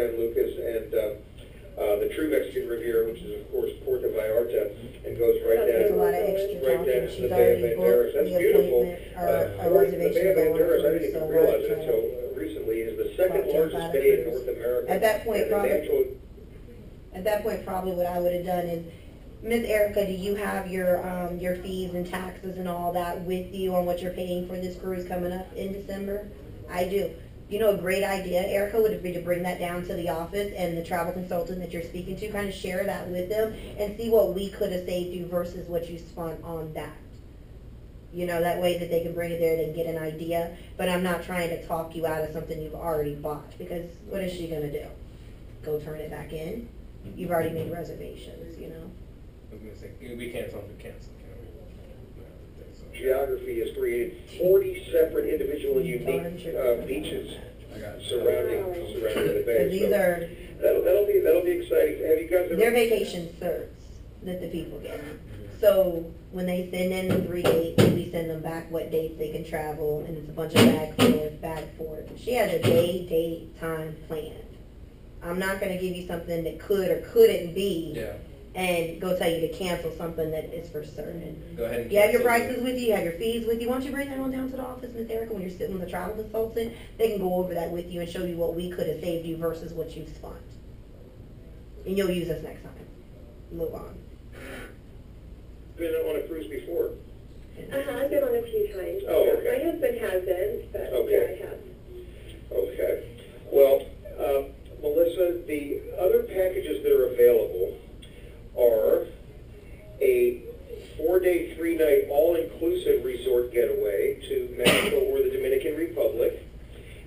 San Lucas and the true Mexican Riviera, which is, of course, Puerto Vallarta, and goes right That's a lot of down, extra right talking. down to She's the Bay of already Banderas. booked That's the beautiful. appointment or a The reservation Bay of going Banderas, I through, didn't even so realize it watch until out. recently, is the second Watch out largest by the bay in cruise. North America. At that point, And the probably- actual At that point, probably what I would have done is, Ms. Erica, do you have your fees and taxes and all that with you on what you're paying for this cruise coming up in December? I do. You know, a great idea, Erica, would be to bring that down to the office and the travel consultant that you're speaking to, kind of share that with them and see what we could have saved you versus what you spent on that. You know, that way that they can bring it there and get an idea. But I'm not trying to talk you out of something you've already bought, because what is she going to do? Go turn it back in? You've already made reservations, you know? I was going to say, we can't tell them to cancel, can we? No, I don't think so. geography has created 40 separate individual unique beaches surrounding the bay. These So are that'll be exciting. Have you guys ever? their vacation certs that the people get. So when they send in the 3 dates, we send them back what dates they can travel, and it's a bunch of back forth. She has a day, date, time planned. I'm not going to give you something that could or couldn't be. Yeah. And go tell you to cancel something that is for certain. Go ahead and You have your cancel prices with you, you have your fees with you. Why don't you bring that on down to the office, Ms. Erica, when you're sitting with a travel consultant? They can go over that with you and show you what we could have saved you versus what you've spent. And you'll use us next time. Move on. Been on a cruise before? I've been on a few times. Oh, Yeah. okay. My husband hasn't, but Okay. yeah, I have. Okay. Well, Melissa, the other packages that are available are a 4-day, 3-night all-inclusive resort getaway to Mexico or the Dominican Republic.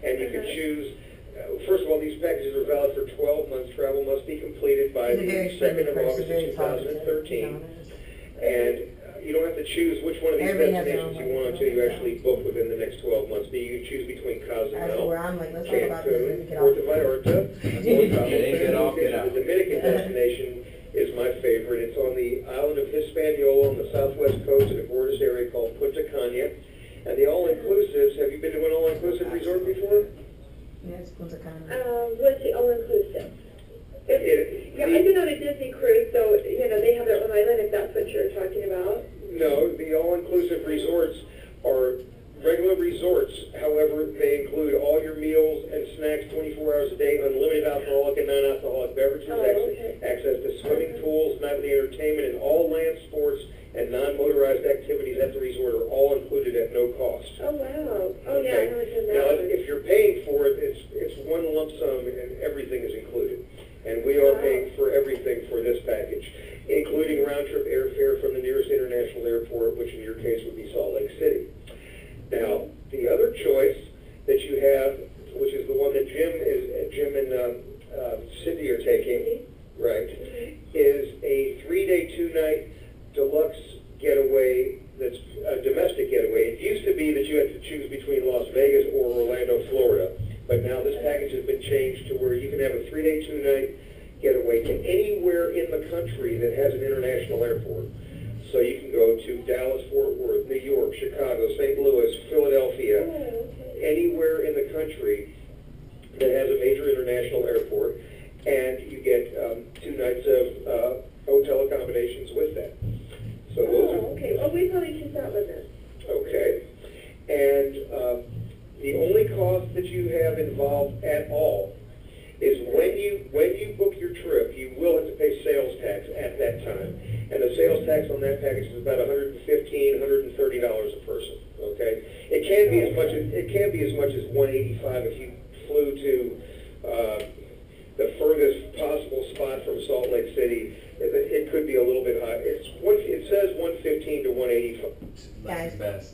And you can choose, first of all, these packages are valid for 12 months. Travel must be completed by He's a the very 2nd of friendly August person, of very talkative, 2013. to be And you don't have to choose which one of these Everybody has their destinations own you way. want until you actually book within the next 12 months. But you can choose between That's Cozumel, where I'm like, let's talk about this and Cancun, get Puerto off. Vallarta, Get off, get out. The Dominican destination is my favorite. It's on the island of Hispaniola on the southwest coast in a gorgeous area called Punta Cana. And the all-inclusives, have you been to an all-inclusive resort before? Yes, Punta Cana. What's the all-inclusive? Yeah, I've been on a Disney cruise, so, they have their own island, if that's what you're talking about. No, the all-inclusive resorts are regular resorts. However, they include all your meals and snacks 24 hours a day, unlimited alcoholic and non-alcoholic beverages, Okay. access to swimming pools, nightly entertainment, and all land sports and non-motorized activities at the resort are all included at no cost. Oh, wow. Oh, yeah, I Okay. haven't done that Now, one. if you're paying for it, it's one lump sum and everything is included. And we are paying for everything for this package, including round-trip airfare from the nearest international airport, which in your case would be Salt Lake City. Now, the other choice that you have, which is the one that Jim and Cindy are taking, right, is a 3-day, 2-night deluxe getaway that's a domestic getaway. It used to be that you had to choose between Las Vegas or Orlando, Florida, but now this package has been changed to where you can have a 3-day, 2-night getaway to anywhere in the country that has an international airport. So you can go to Dallas, Fort Worth, New York, Chicago, St. Louis, Philadelphia, anywhere in the country that has a major international airport, and you get 2 nights of hotel accommodations with that. So those are okay. Oh, we probably choose that one then. okay. And the only cost that you have involved at all is when you book your trip, you will have to pay sales tax at that time. And the sales tax on that package is about $115, $130 a person. Okay? It can be as much as $185 if you flew to the furthest possible spot from Salt Lake City. It could be a little bit high. It says $115 to $185. Guys. Best.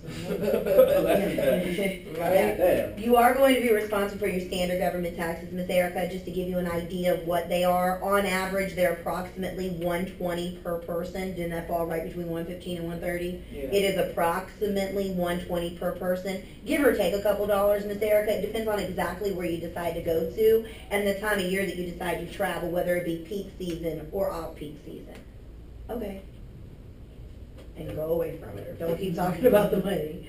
Yeah. You are going to be responsible for your standard government taxes, Ms. Erica, just to give you an idea of what they are. On average, they're approximately $120 per person. Didn't that fall right between $115 and $130? Yeah. It is approximately $120 per person. Give or take a couple dollars, Ms. Erica. It depends on exactly where you decide to go to and the time of year that you decide to travel, whether it be peak season or off-peak season. Okay. And go away from it. Don't keep talking about the money.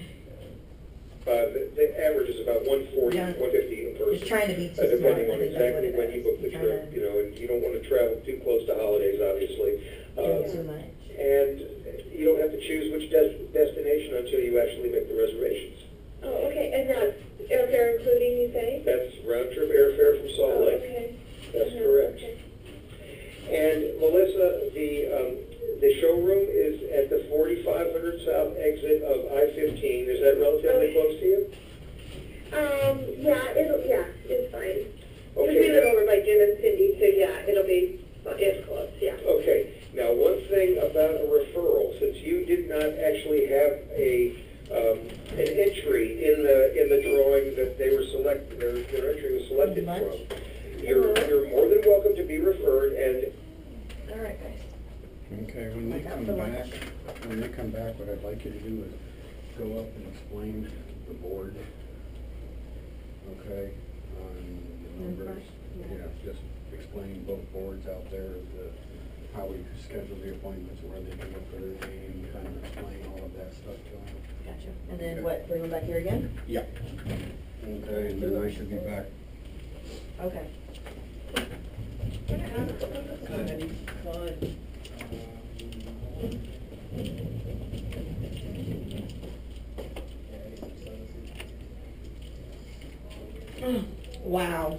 The average is about 140, Yeah. 150 a person. He's trying to be too smart. Depending I on think that's what exactly it when is. you book the He's trying trip, to- you know, and you don't want to travel too close to holidays, obviously. Too much. And you don't have to choose which destination until you actually make the reservations. Oh, okay, and that's airfare including, you say? That's round trip airfare from Salt Oh, Lake. okay. That's Uh-huh, correct. okay. And Melissa, the showroom is at the 4500 South exit of I-15. Is that relatively Okay. close to you? Yeah, it's fine. Because Okay, we live now- over by Jim and Cindy, so yeah, it's close, yeah. Okay. Now, one thing about a referral, since you did not actually have an entry in the drawing that they were selected, their entry was selected Much. from, you're more than welcome to be referred, and All right, guys. Okay, when they I got come the back, lunch. what I'd like you to do is go up and explain the board, okay, on the numbers. Yeah, just explain both boards out there, how we schedule the appointments, where they can look for their name, kind of explain all of that stuff to them. Gotcha. And then what, bring them back here again? Yep. Okay, and then I should be back. Okay. Wow.